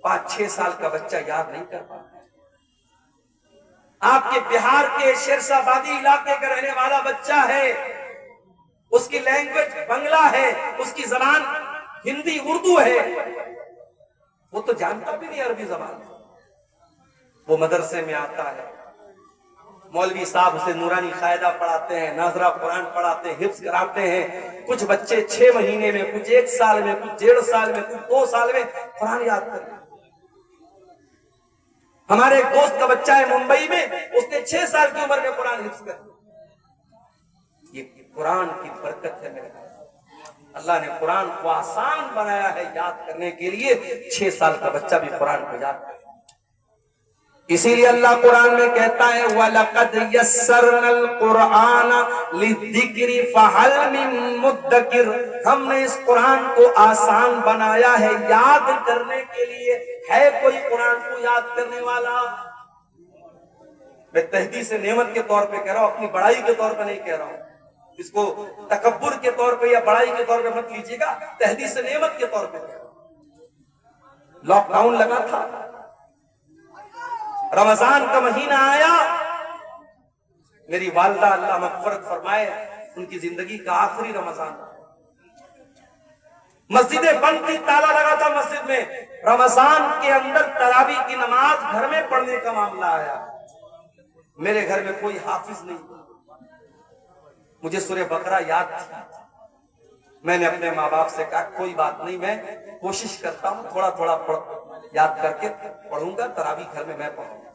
5-6 سال کا بچہ یاد نہیں کر پاتا. آپ کے بہار کے شیرشاہ آبادی علاقے کا رہنے والا بچہ ہے، اس کی لینگویج بنگلہ ہے، اس کی زبان ہندی اردو ہے، وہ تو جانتا بھی نہیں عربی زبان. وہ مدرسے میں آتا ہے، مولوی صاحب اسے نورانی قاعدہ پڑھاتے ہیں، ناظرہ قرآن پڑھاتے ہیں، حفظ کراتے ہیں. کچھ بچے 6 مہینے میں، کچھ 1 سال میں، کچھ 1.5 سال میں، کچھ 2 سال میں قرآن یاد کرتے ہیں. ہمارے ایک دوست کا بچہ ہے ممبئی میں، اس نے 6 سال کی عمر میں قرآن حفظ کر دیا. یہ قرآن کی برکت ہے میرے بھائی. اللہ نے قرآن کو آسان بنایا ہے یاد کرنے کے لیے. 6 سال کا بچہ بھی قرآن کو یاد کرے. اسی لیے اللہ قرآن میں کہتا ہے وَلَقَدْ يَسَّرْنَا الْقُرْآنَ لِلذِّكْرِ فَهَلْ مِن مُدَّكِرٍ. ہم نے اس قرآن کو آسان بنایا ہے یاد کرنے کے لیے. ہے کوئی قرآن کو یاد کرنے والا؟ میں تحدیث نعمت کے طور پہ کہہ رہا ہوں، اپنی بڑائی کے طور پہ نہیں کہہ رہا ہوں. اس کو تکبر کے طور پہ یا بڑائی کے طور پہ مت لیجیے گا، تحدیث نعمت کے طور پہ کہہ رہا ہوں. لاک ڈاؤن لگا تھا، رمضان کا مہینہ آیا، میری والدہ اللہ مغفرت فرمائے، ان کی زندگی کا آخری رمضان. مسجدیں بند تھی، تالا لگا تھا مسجد میں. رمضان کے اندر تراویح کی نماز گھر میں پڑھنے کا معاملہ آیا. میرے گھر میں کوئی حافظ نہیں، مجھے سورہ بقرہ یاد تھی. میں نے اپنے ماں باپ سے کہا کوئی بات نہیں، میں کوشش کرتا ہوں، تھوڑا تھوڑا یاد کر کے پڑھوں گا، تراویح گھر میں پڑھوں گا.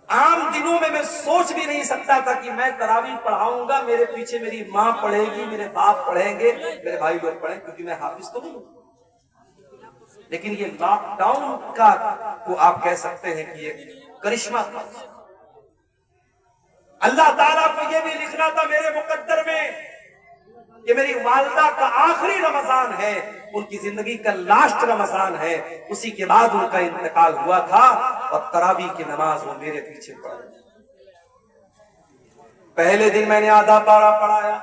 عام دنوں میں سوچ بھی نہیں سکتا تھا کہ میں تراویح پڑھاؤں گا، میرے پیچھے میری ماں پڑھے گی، میرے باپ پڑھیں گے، میرے بھائی لوگ پڑھیں، کیونکہ میں حافظ تو نہیں. لیکن یہ لاک ڈاؤن کا کو آپ کہہ سکتے ہیں کہ یہ کرشمہ تھا. اللہ تعالیٰ کو یہ بھی لکھنا تھا میرے مقدر میں کہ میری والدہ کا آخری رمضان ہے، ان کی زندگی کا لاسٹ رمضان ہے. اسی کے بعد ان کا انتقال ہوا تھا اور تراویح کی نماز وہ میرے پیچھے پڑھ. پہلے دن میں نے آدھا پارا پڑھایا،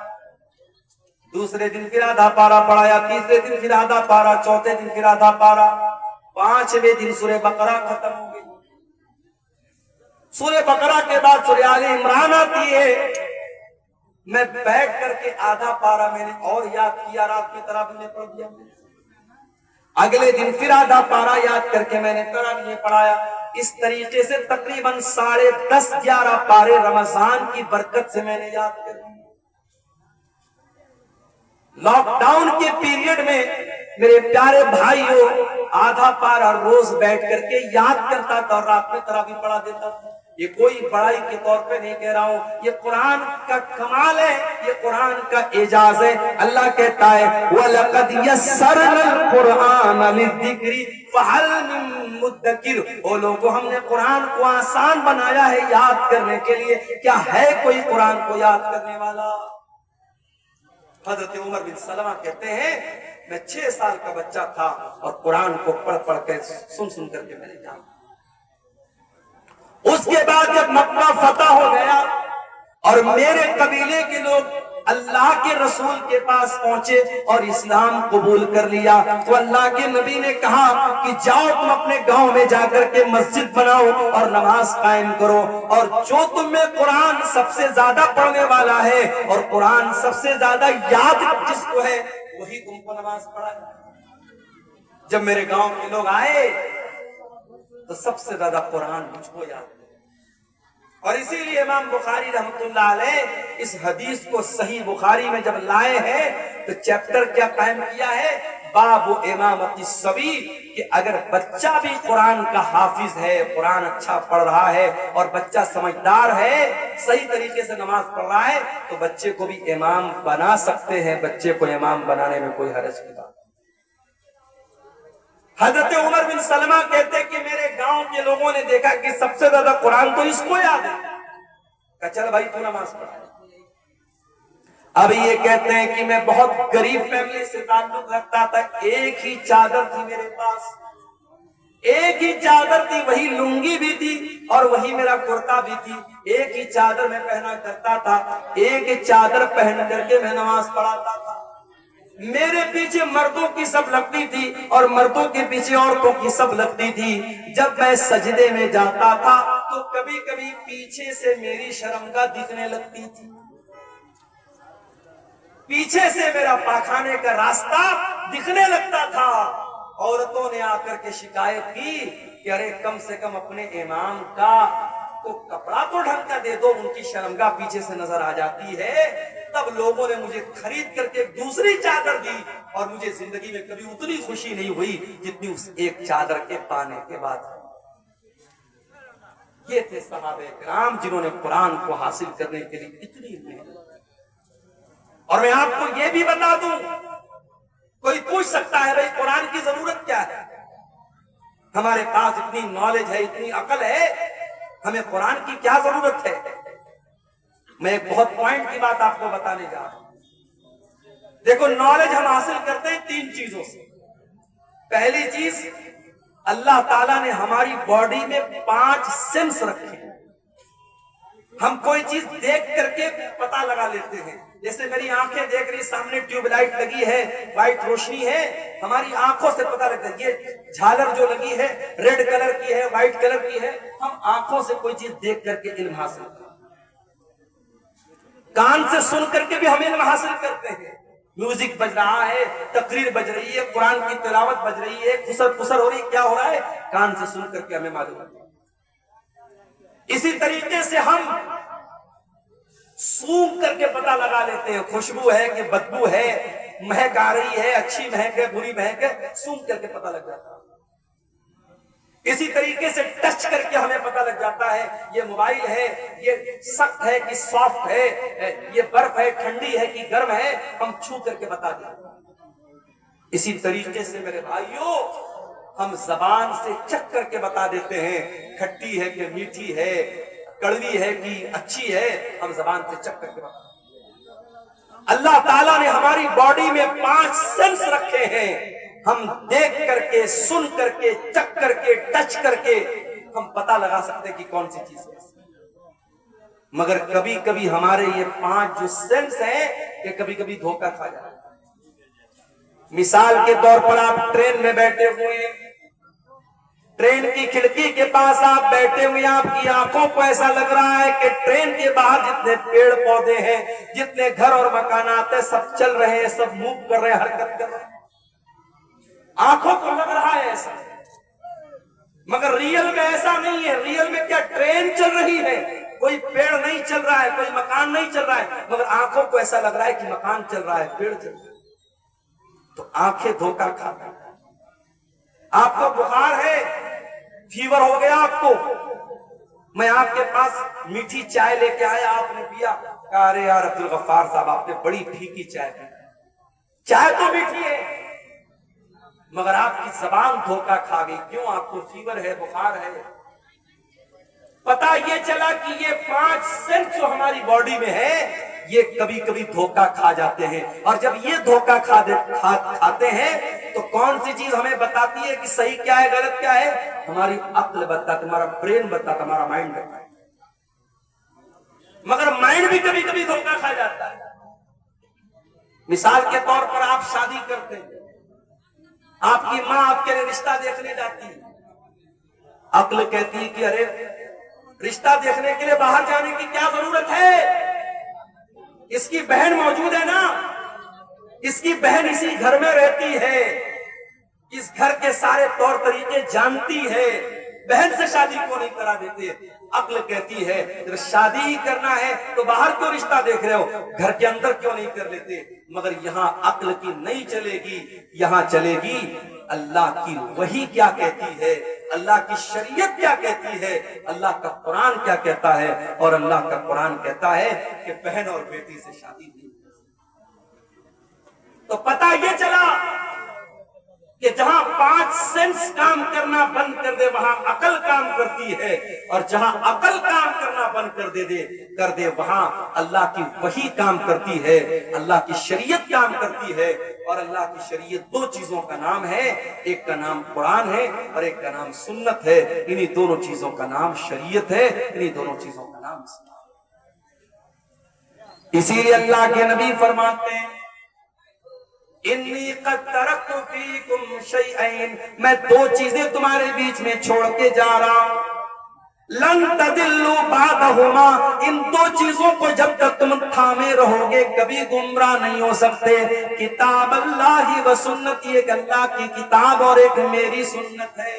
دوسرے دن پھر آدھا پارا پڑھایا، تیسرے دن پھر آدھا پارا، چوتھے دن پھر آدھا پارا، 5ویں دن سورہ بقرہ ختم ہو گئی. سورہ بقرہ کے بعد سورہ آل عمران آتی ہے. میں بیٹھ کر کے آدھا پارا میں نے اور یاد کیا، رات میں تراویح میں پڑھ دیا. اگلے دن پھر آدھا پارا یاد کر کے میں نے تراویح میں پڑھایا. اس طریقے سے تقریباً 10.5-11 پارے رمضان کی برکت سے میں نے یاد کر دی. لاک ڈاؤن کے پیریڈ میں میرے پیارے بھائیوں آدھا پارا روز بیٹھ کر کے یاد کرتا تھا اور رات میں تراویح پڑھا دیتا تھا. یہ کوئی بڑائی کے طور پہ نہیں کہہ رہا ہوں، یہ قرآن کا کمال ہے، یہ قرآن کا اعجاز ہے. اللہ کہتا ہے وَلَقَدْ يَسَّرْنَا الْقُرْآنَ لِلذِّكْرِ فَهَلْ مِن مُدَّكِرٍ. او لوگوں، ہم نے قرآن کو آسان بنایا ہے یاد کرنے کے لیے، کیا ہے کوئی قرآن کو یاد کرنے والا؟ حضرت عمر بن سلمہ کہتے ہیں میں 6 سال کا بچہ تھا اور قرآن کو پڑھ پڑھ کے سن کر کے میں نے جانا. اس کے بعد جب مکہ فتح ہو گیا اور میرے قبیلے کے لوگ اللہ کے رسول کے پاس پہنچے اور اسلام قبول کر لیا، تو اللہ کے نبی نے کہا کہ جاؤ تم اپنے گاؤں میں جا کر کے مسجد بناؤ اور نماز قائم کرو، اور جو تم میں قرآن سب سے زیادہ پڑھنے والا ہے اور قرآن سب سے زیادہ یاد جس کو ہے وہی تم کو نماز پڑھائے. جب میرے گاؤں کے لوگ آئے تو سب سے زیادہ قرآن مجھ کو یاد ہے. اور اسی لیے امام بخاری رحمت اللہ علیہ اس حدیث کو صحیح بخاری میں جب لائے ہیں تو چیپٹر کیا قائم کیا ہے؟ باب امامت الصبی، کہ اگر بچہ بھی قرآن کا حافظ ہے، قرآن اچھا پڑھ رہا ہے اور بچہ سمجھدار ہے، صحیح طریقے سے نماز پڑھ رہا ہے، تو بچے کو بھی امام بنا سکتے ہیں. بچے کو امام بنانے میں کوئی حرج کی بات. حضرت عمر بن سلمہ کہتے کہ میرے گاؤں کے لوگوں نے دیکھا کہ سب سے زیادہ قرآن تو اس کو یاد ہے، کہا چل بھائی تو نماز پڑھا. اب یہ کہتے ہیں کہ میں بہت غریب فیملی سے تعلق رکھتا تھا. ایک ہی چادر تھی میرے پاس، ایک ہی چادر تھی، وہی لنگی بھی تھی اور وہی میرا کرتا بھی تھی. ایک ہی چادر میں پہنا کرتا تھا، ایک ہی چادر پہن کر کے میں نماز پڑھاتا تھا. میرے پیچھے مردوں کی سب لگتی تھی اور مردوں کے پیچھے عورتوں کی سب لگتی تھی. جب میں سجدے میں جاتا تھا تو کبھی کبھی پیچھے سے میری شرمگاہ دکھنے لگتی تھی, پیچھے سے میرا پاخانے کا راستہ دکھنے لگتا تھا. عورتوں نے آ کر کے شکایت کی کہ ارے کم سے کم اپنے امام کا تو کپڑا تو ڈھنگ کا دے دو, ان کی شرمگاہ پیچھے سے نظر آ جاتی ہے. تب لوگوں نے مجھے خرید کر کے ایک دوسری چادر دی اور مجھے زندگی میں کبھی اتنی خوشی نہیں ہوئی جتنی اس ایک چادر کے پانے کے بعد. یہ تھے صحابہ کرام جنہوں نے قرآن کو حاصل کرنے کے لیے اتنی محنت. اور میں آپ کو یہ بھی بتا دوں, کوئی پوچھ سکتا ہے بھائی قرآن کی ضرورت کیا ہے, ہمارے پاس اتنی نالج ہے, اتنی عقل ہے, ہمیں قرآن کی کیا ضرورت ہے. میں ایک بہت پوائنٹ کی بات آپ کو بتانے جا رہا ہوں. دیکھو, نالج ہم حاصل کرتے ہیں 3 چیزوں سے. پہلی چیز, اللہ تعالیٰ نے ہماری باڈی میں 5 سینس رکھے ہیں. ہم کوئی چیز دیکھ کر کے پتہ لگا لیتے ہیں. جیسے میری آنکھیں دیکھ رہی, سامنے ٹیوب لائٹ لگی ہے, وائٹ روشنی ہے, ہماری آنکھوں سے پتہ لگتا ہے. یہ جھالر جو لگی ہے ریڈ کلر کی ہے, وائٹ کلر کی ہے, ہم آنکھوں سے کوئی چیز دیکھ کر کے علم حاصل کرتے ہیں. کان سے سن کر کے بھی ہم علم حاصل کرتے ہیں. میوزک بج رہا ہے, تقریر بج رہی ہے, قرآن کی تلاوت بج رہی ہے, خسر ہو رہی ہے, کیا ہو رہا ہے, کان سے سن کر کے ہمیں معلوم ہے. اسی طریقے سے ہم سونگھ کر کے پتہ لگا لیتے ہیں, خوشبو ہے کہ بدبو ہے, مہک آ رہی ہے, اچھی مہک ہے, بری مہک ہے, سونگھ کر کے پتہ لگ جاتا ہے. اسی طریقے سے ٹچ کر کے ہمیں پتہ لگ جاتا ہے یہ موبائل ہے, یہ سخت ہے کہ سافٹ ہے, یہ برف ہے, ٹھنڈی ہے کہ گرم ہے, ہم چھو کر کے بتا دیں. اسی طریقے سے میرے بھائیوں, ہم زبان سے چکھ کر کے بتا دیتے ہیں کھٹی ہے کہ میٹھی ہے, کڑوی ہے کہ اچھی ہے, ہم زبان سے چکھ کر کے بتا دیتے ہیں. اللہ تعالیٰ نے ہماری باڈی میں 5 سینس رکھے ہیں. ہم دیکھ کر کے, سن کر کے, چکھ کر کے, ٹچ کر کے ہم پتہ لگا سکتے کہ کون سی چیز ہے. مگر کبھی کبھی ہمارے یہ 5 جو سینس ہیں یہ کبھی کبھی دھوکہ کھا جاتا ہے. مثال کے طور پر آپ ٹرین میں بیٹھے ہوئے ہیں, ٹرین کی کھڑکی کے پاس آپ بیٹھے ہوئے, آپ کی آنکھوں کو ایسا لگ رہا ہے کہ ٹرین کے باہر جتنے پیڑ پودے ہیں, جتنے گھر اور مکانات ہیں, سب چل رہے ہیں, سب موو کر رہے ہیں, حرکت کر رہے ہیں. آنکھوں کو لگ رہا ہے ایسا, مگر ریئل میں ایسا نہیں ہے. ریئل میں کیا ٹرین چل رہی ہے, کوئی پیڑ نہیں چل رہا ہے, کوئی مکان نہیں چل رہا ہے, مگر آنکھوں کو ایسا لگ رہا ہے کہ مکان چل رہا ہے, پیڑ چل رہا ہے. تو آنکھیں دھوکہ کھاتی ہیں. آپ کو بخار ہے, فیور ہو گیا آپ کو, میں آپ کے پاس میٹھی چائے لے کے آیا, آپ نے پیا, کہا ارے یار عبد الغفار صاحب آپ نے بڑی پھیکی چائے پی. چائے تو میٹھی ہے مگر آپ کی زبان دھوکہ کھا گئی. کیوں؟ آپ کو فیور ہے, بخار ہے. پتا یہ چلا کہ یہ 5 سینس جو ہماری باڈی میں ہے یہ کبھی کبھی دھوکہ کھا جاتے ہیں. اور جب یہ دھوکہ کھاتے ہیں تو کون سی چیز ہمیں بتاتی ہے کہ صحیح کیا ہے, غلط کیا ہے؟ ہماری عقل بتاتا, ہمارا برین بتاتا, ہمارا مائنڈ بتاتا. مگر مائنڈ بھی کبھی کبھی دھوکہ کھا جاتا ہے. مثال کے طور پر آپ شادی کرتے ہیں, آپ کی ماں آپ کے لیے رشتہ دیکھنے جاتی ہے. عقل کہتی ہے کہ ارے رشتہ دیکھنے کے لیے باہر جانے کی کیا ضرورت ہے, اس کی بہن موجود ہے نا, اس کی بہن اسی گھر میں رہتی ہے, اس گھر کے سارے طور طریقے جانتی ہے, بہن سے شادی کو نہیں کرا دیتے. عقل کہتی ہے اگر شادی ہی کرنا ہے تو باہر کیوں رشتہ دیکھ رہے ہو, گھر کے اندر کیوں نہیں کر لیتے. مگر یہاں عقل کی نہیں چلے گی, یہاں چلے گی اللہ کی وحی کیا کہتی ہے, اللہ کی شریعت کیا کہتی ہے, اللہ کا قرآن کیا کہتا ہے. اور اللہ کا قرآن کہتا ہے کہ بہن اور بیٹی سے شادی نہیں. تو پتہ یہ چلا کہ جہاں 5 سینس کام کرنا بند کر دے وہاں عقل کام کرتی ہے, اور جہاں عقل کام کرنا بند کر دے وہاں اللہ کی وحی کام کرتی ہے, اللہ کی شریعت کام کرتی ہے. اور اللہ کی شریعت 2 چیزوں کا نام ہے, ایک کا نام قرآن ہے اور ایک کا نام سنت ہے. انہی دونوں چیزوں کا نام شریعت ہے, انہی دونوں چیزوں کا نام اسلام. اسی لیے اللہ کے نبی فرماتے ہیں انی قد ترکت فیکم شیئین، میں دو چیزیں تمہارے بیچ میں چھوڑ کے جا رہا ہوں، لن تدلوا بعدہما، ان دو چیزوں کو جب تک تم تھامے رہو گے کبھی گمراہ نہیں ہو سکتے، کتاب اللہ و سنت، ایک اللہ کی کتاب اور ایک میری سنت ہے،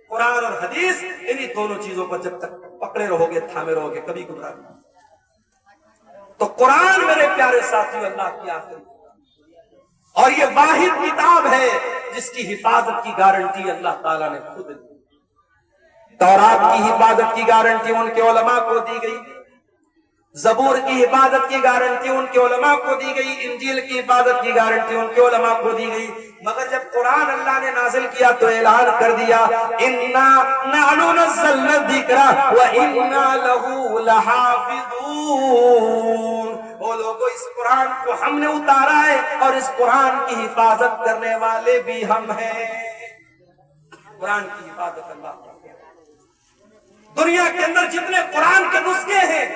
قرآن اور حدیث، انہی دونوں چیزوں کو جب تک پکڑے رہو گے تھامے رہو گے کبھی گمراہ نہیں ہو سکتے۔ تو قرآن میرے پیارے ساتھیو اللہ کی آخری اور یہ واحد کتاب ہے جس کی حفاظت کی گارنٹی اللہ تعالیٰ نے خود دی۔ تورات کی حفاظت کی گارنٹی ان کے علماء کو دی گئی، زبور کی حفاظت کی گارنٹی ان کے علماء کو دی گئی، انجیل کی حفاظت کی گارنٹی ان کے علماء کو دی گئی، مگر جب قرآن اللہ نے نازل کیا تو اعلان کر دیا اِنَّا نَحْنُ نَزَّلْنَا الذِّكْرَ وَإِنَّا لَهُ لَحَافِظُونَ، وہ لوگوں اس قرآن کو ہم نے اتارا ہے اور اس قرآن کی حفاظت کرنے والے بھی ہم ہیں۔ قرآن کی حفاظت اللہ کرتے ہیں۔ دنیا کے اندر جتنے قرآن کے نسخے ہیں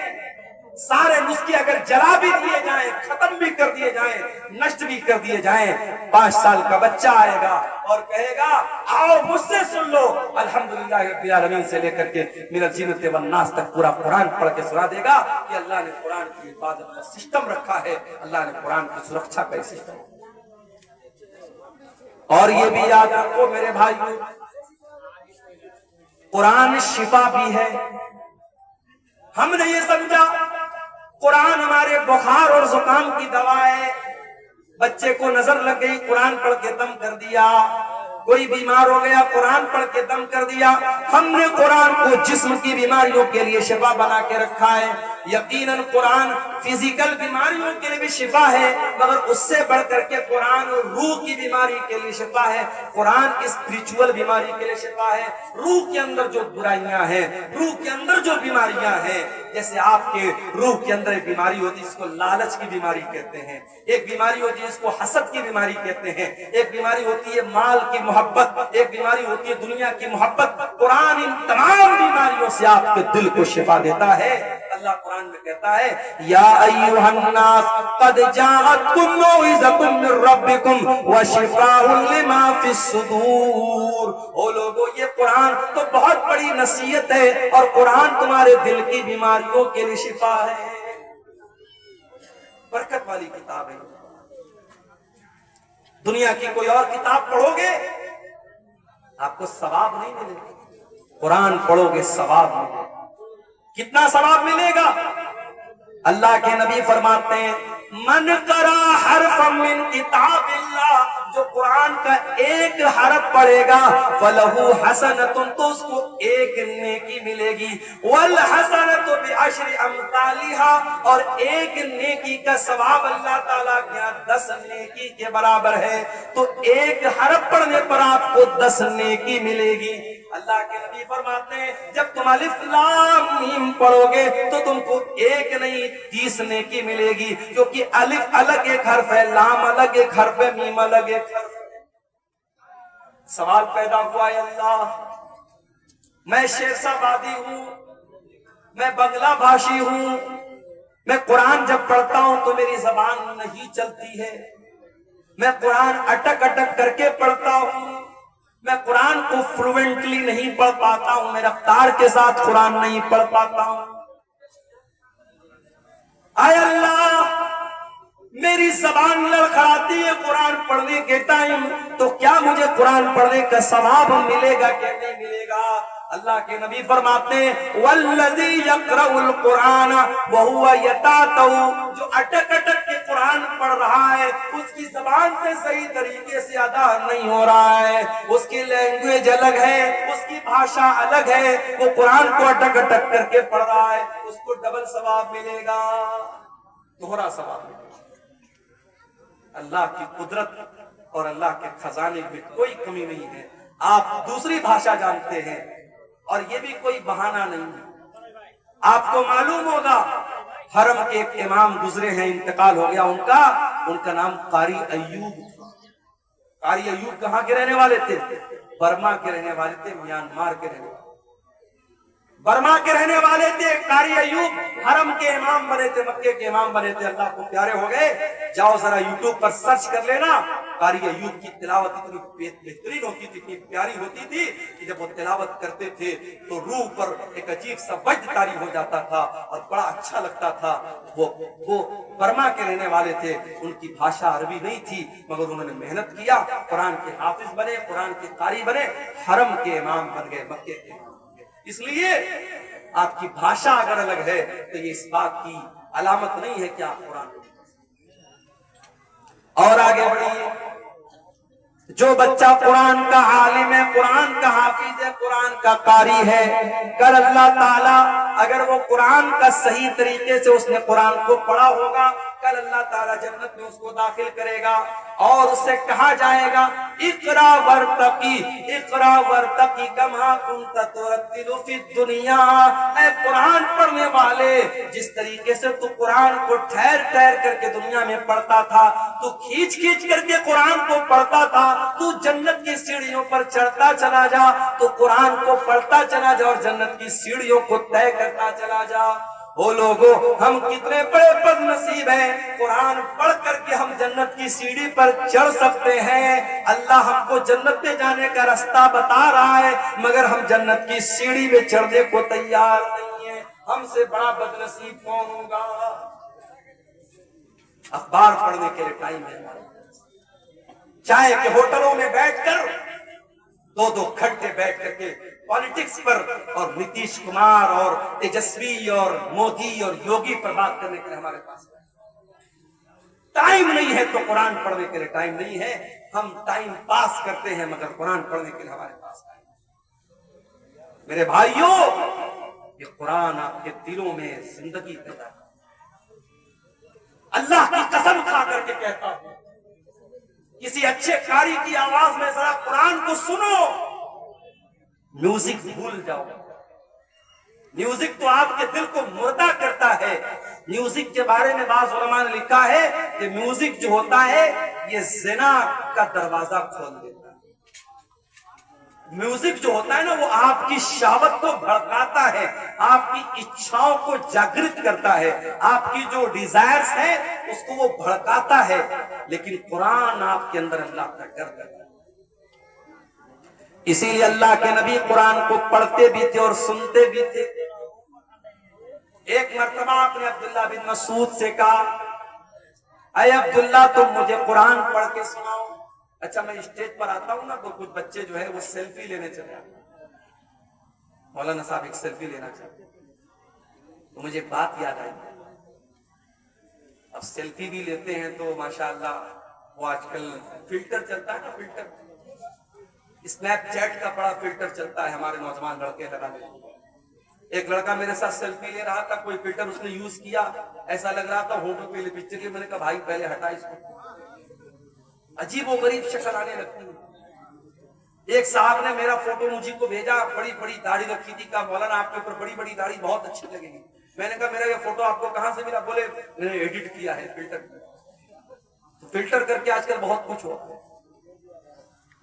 سارے نسخے اگر جلا بھی دیے جائیں، ختم بھی کر دیے جائیں، نشٹ بھی کر دیے جائیں، 5 سال کا بچہ آئے گا اور کہے گا آؤ مجھ سے سن لو، الحمدللہ رب العالمین سے لے کر کے من الجنۃ والناس تک پورا قرآن پڑھ کے سنا دے گا کہ اللہ نے قرآن کی حفاظت کا سسٹم رکھا ہے، اللہ نے قرآن کی سرکشا کا سسٹم۔ اور یہ بھی یاد رکھو میرے بھائیو، قرآن شفا بھی ہے۔ ہم نے یہ سمجھا قرآن ہمارے بخار اور زکام کی دوا ہے، بچے کو نظر لگ گئی قرآن پڑھ کے دم کر دیا، کوئی بیمار ہو گیا قرآن پڑھ کے دم کر دیا۔ ہم نے قرآن کو جسم کی بیماریوں کے لیے شفا بنا کے رکھا ہے، یقیناً قرآن فزیکل بیماریوں کے لیے بھی شفا ہے، مگر اس سے بڑھ کر کے قرآن روح کی بیماری کے لیے شفا ہے، قرآن اسپریچول بیماری کے لیے شفا ہے۔ روح کے اندر جو برائیاں ہیں، روح کے اندر جو بیماریاں ہیں، جیسے آپ کے روح کے اندر ایک بیماری ہوتی ہے جس کو لالچ کی بیماری کہتے ہیں، ایک بیماری ہوتی ہے جس کو حسد کی بیماری کہتے ہیں، ایک بیماری ہوتی ہے مال کی محبت، ایک بیماری ہوتی ہے دنیا کی محبت۔ قرآن ان تمام بیماریوں سے آپ کے دل کو شفا دیتا ہے۔ اللہ قرآن میں کہتا ہے یا ایھا الناس قد جاءتکم موعظۃ من ربکم وشفاء لما فی الصدور، او لوگو یہ قرآن تو بہت بڑی نصیحت ہے اور قرآن تمہارے دل کی بیماریوں کے لیے شفا ہے، برکت والی کتاب ہے۔ دنیا کی کوئی اور کتاب پڑھو گے آپ کو ثواب نہیں ملے گا، قرآن پڑھو گے ثواب ملے گا۔ کتنا ثواب ملے گا؟ اللہ کے نبی فرماتے ہیں من قرأ حرفا من کتاب اللہ، جو قرآن کا ایک حرف پڑھے گا فلہ حسنۃ، تو اس کو ایک نیکی ملے گی، والحسنۃ بعشر امثالها، اور ایک نیکی کا ثواب اللہ تعالیٰ کے یہاں 10 نیکی کے برابر ہے، تو ایک حرف پڑھنے پر آپ کو 10 نیکی ملے گی۔ اللہ کے نبی فرماتے ہیں جب تم الف لام میم پڑھو گے تو تم کو ایک نہیں 30 نیکی ملے گی، کیونکہ الف الگ ایک حرف ہے، لام الگ ایک حرف ہے، میم الگ ایک حرف ہے۔ سوال پیدا ہوا ہے اللہ، میں شیرسا بادی ہوں، میں بنگلہ بھاشی ہوں، میں قرآن جب پڑھتا ہوں تو میری زبان نہیں چلتی ہے، میں قرآن اٹک اٹک کر کے پڑھتا ہوں، میں قرآن کو فلوئنٹلی نہیں پڑھ پاتا ہوں، میں رفتار کے ساتھ قرآن نہیں پڑھ پاتا ہوں، اے اللہ میری زبان لڑکھڑاتی ہے قرآن پڑھنے کے ٹائم، تو کیا مجھے قرآن پڑھنے کا ثواب ملے گا کہ نہیں ملے گا؟ اللہ کے نبی فرماتے ہیں والذی یقرأ القرآن وہو یتعتع، جو اٹک اٹک کے قرآن پڑھ رہا ہے اس کی زبان سے صحیح طریقے سے ادا نہیں ہو رہا ہے، اس کی لینگویج الگ ہے، اس کی بھاشا الگ ہے، وہ قرآن کو اٹک اٹک کر کے پڑھ رہا ہے، اس کو ڈبل ثواب ملے گا، دوہرا ثواب ملے گا۔ اللہ کی قدرت اور اللہ کے خزانے میں کوئی کمی نہیں ہے۔ آپ دوسری بھاشا جانتے ہیں اور یہ بھی کوئی بہانہ نہیں ہے۔ آپ کو معلوم ہوگا حرم کے ایک امام گزرے ہیں، انتقال ہو گیا ان کا نام قاری ایوب تھا۔ قاری ایوب کہاں کے رہنے والے تھے؟ برما کے رہنے والے تھے، میانمار کے رہنے والے۔ برما کے رہنے والے تھے، قاری ایوب حرم کے امام بنے تھے، مکے کے امام بنے تھے، اللہ کو پیارے ہو گئے۔ جاؤ ذرا یوٹیوب پر سرچ کر لینا، قاری ایوب کی تلاوت اتنی بہترین ہوتی تھی، اتنی پیاری ہوتی تھی کہ جب وہ تلاوت کرتے تھے تو روح پر ایک عجیب سا وجد طاری ہو جاتا تھا اور بڑا اچھا لگتا تھا۔ وہ برما کے رہنے والے تھے، ان کی بھاشا عربی نہیں تھی، مگر انہوں نے محنت کیا، قرآن کے حافظ بنے، قرآن کے قاری بنے، حرم کے امام بن گئے، مکے کے امام بن گئے۔ اس لیے آپ کی بھاشا اگر الگ ہے تو یہ اس بات کی علامت نہیں ہے کہ آپ قرآن کو۔ اور آگے بڑھیے، جو بچہ قرآن کا عالم ہے، قرآن کا حافظ ہے، قرآن کا قاری ہے، کل اللہ تعالیٰ اگر وہ قرآن کا صحیح طریقے سے اس نے قرآن کو پڑھا ہوگا، کل اللہ تعالیٰ جنت میں اس کو داخل کرے گا اور اس سے کہا جائے گا اقرا ورتقی، اقرا ورتقی کما کنت ترتل فی الدنیا۔ اے قرآن پڑھنے والے، جس طریقے سے تو قرآن کو ٹھہر ٹھہر کر کے دنیا میں پڑھتا تھا، تو کھینچ کھینچ کر کے قرآن کو پڑھتا تھا، تو جنت کی سیڑھیوں پر چڑھتا چلا جا، تو قرآن کو پڑھتا چلا جا اور جنت کی سیڑھیوں کو طے کرتا چلا جا۔ وہ لوگوں، ہم کتنے بڑے بد نصیب ہیں، قرآن پڑھ کر کے ہم جنت کی سیڑھی پر چڑھ سکتے ہیں، اللہ ہم کو جنت میں جانے کا راستہ بتا رہا ہے، مگر ہم جنت کی سیڑھی میں چڑھنے کو تیار نہیں ہیں۔ ہم سے بڑا بد نصیب کون ہوگا؟ اخبار پڑھنے کے لیے ٹائم ہے، چائے کے ہوٹلوں میں بیٹھ کر دو دو گھنٹے بیٹھ کر کے پالیٹکس پر اور نتیش کمار اور تیجسوی اور مودی اور یوگی پر بات کرنے کے لیے ہمارے پاس ٹائم نہیں ہے، تو قرآن پڑھنے کے لیے ٹائم نہیں ہے۔ ہم ٹائم پاس کرتے ہیں مگر قرآن پڑھنے کے لیے ہمارے پاس ٹائم نہیں۔ میرے بھائیوں، یہ قرآن آپ کے دلوں میں زندگی پیدا کرتا ہے۔ اللہ کی قسم کھا کر کے کہتا ہوں، کسی اچھے قاری کی آواز میں ذرا قرآن کو سنو، میوزک بھول جاؤ۔ میوزک تو آپ کے دل کو مردہ کرتا ہے۔ میوزک کے بارے میں بعض علماء نے لکھا ہے کہ میوزک جو ہوتا ہے یہ زنا کا دروازہ کھول دیتا ہے۔ میوزک جو ہوتا ہے نا، وہ آپ کی شہوت کو بھڑکاتا ہے، آپ کی اچھاؤں کو جاگرت کرتا ہے، آپ کی جو ڈیزائرز ہیں اس کو وہ بھڑکاتا ہے، لیکن قرآن آپ کے اندر اللہ کا ڈر کرتا ہے۔ اسی لیے اللہ کے نبی قرآن کو پڑھتے بھی تھے اور سنتے بھی تھے۔ ایک مرتبہ آپ نے عبداللہ بن مسعود سے کہا، اے عبداللہ تم مجھے قرآن پڑھ کے سناؤ۔ اچھا، میں اسٹیج پر آتا ہوں نا تو کچھ بچے جو ہے وہ سیلفی لینے چلے آتے ہیں، مولانا صاحب ایک سیلفی لینا چاہتے ہیں، تو مجھے بات یاد آئی۔ اب سیلفی بھی لیتے ہیں تو ماشاءاللہ وہ آج کل فلٹر چلتا ہے نا، فلٹر اسنیپ چیٹ کا بڑا فلٹر چلتا ہے، ہمارے نوجوان لڑکے لگا لیتے ہیں۔ ایک لڑکا میرے ساتھ سیلفی لے رہا تھا، کوئی فلٹر اس نے یوز کیا، ایسا لگ رہا تھا ہونٹوں پہ لپسٹک ہے۔ میں نے کہا بھائی پہلے ہٹا اس کو، عجیب و غریب شکل آنے لگتی ہے۔ ایک صاحب نے میرا فوٹو مجھے کو بھیجا، بڑی بڑی داڑھی رکھی تھی، کہا مولانا آپ کے اوپر بڑی بڑی داڑھی بہت اچھی لگے گی۔ میں نے کہا میرا یہ فوٹو آپ کو کہاں سے ملا؟ بولے میں نے ایڈٹ کیا ہے فلٹر۔ فلٹر کر کے آج کل بہت کچھ ہوتا ہے۔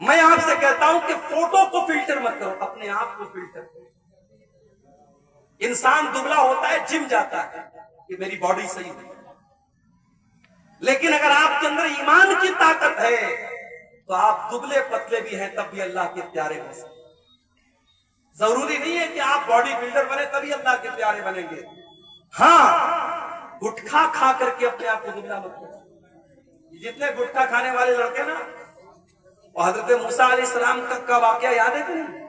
میں آپ سے کہتا ہوں کہ فوٹو کو فلٹر مت کرو، اپنے آپ کو فلٹر کرو۔ انسان دبلا ہوتا ہے، جم جاتا ہے کہ میری باڈی صحیح ہے، لیکن اگر آپ کے اندر ایمان کی طاقت ہے تو آپ دبلے پتلے بھی ہیں تب بھی اللہ کے پیارے ہو سکتے۔ ضروری نہیں ہے کہ آپ باڈی بلڈر بنے تبھی اللہ کے پیارے بنیں گے۔ ہاں، گٹکھا کھا کر کے اپنے آپ کو دبلا مت کرو۔ جتنے گٹکھا کھانے والے لڑکے نا، حضرت موسیٰ علیہ السلام کا واقعہ یاد ہے کہ نہیں؟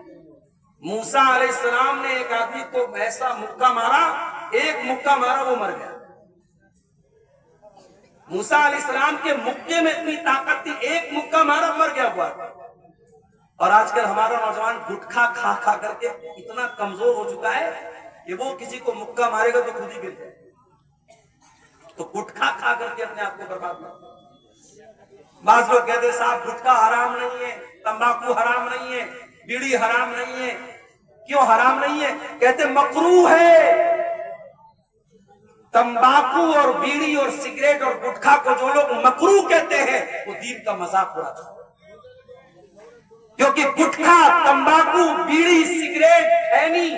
موسیٰ علیہ السلام نے ایک آدمی کو ایسا مکہ مارا، ایک مکہ مارا وہ مر گیا۔ موسیٰ علیہ السلام کے مکے میں اتنی طاقت تھی، ایک مکہ مارا مر گیا ہوا۔ اور آج کل ہمارا نوجوان گٹکھا کھا کھا کر کے اتنا کمزور ہو چکا ہے کہ وہ کسی کو مکہ مارے گا تو خود ہی گر جائے۔ تو گٹکھا کھا کر کے اپنے آپ کو برباد نہ کرو۔ بعض لوگ کہتے ہیں صاحب گٹکا حرام نہیں ہے، تمباکو حرام نہیں ہے، بیڑی حرام نہیں ہے۔ کیوں حرام نہیں ہے؟ کہتے مکروہ ہے۔ تمباکو اور بیڑی اور سگریٹ اور گٹکھا کو جو لوگ مکروہ کہتے ہیں وہ دین کا مذاق اڑاتے ہیں، کیونکہ گٹکھا، تمباکو، بیڑی، سگریٹ ہے نہیں،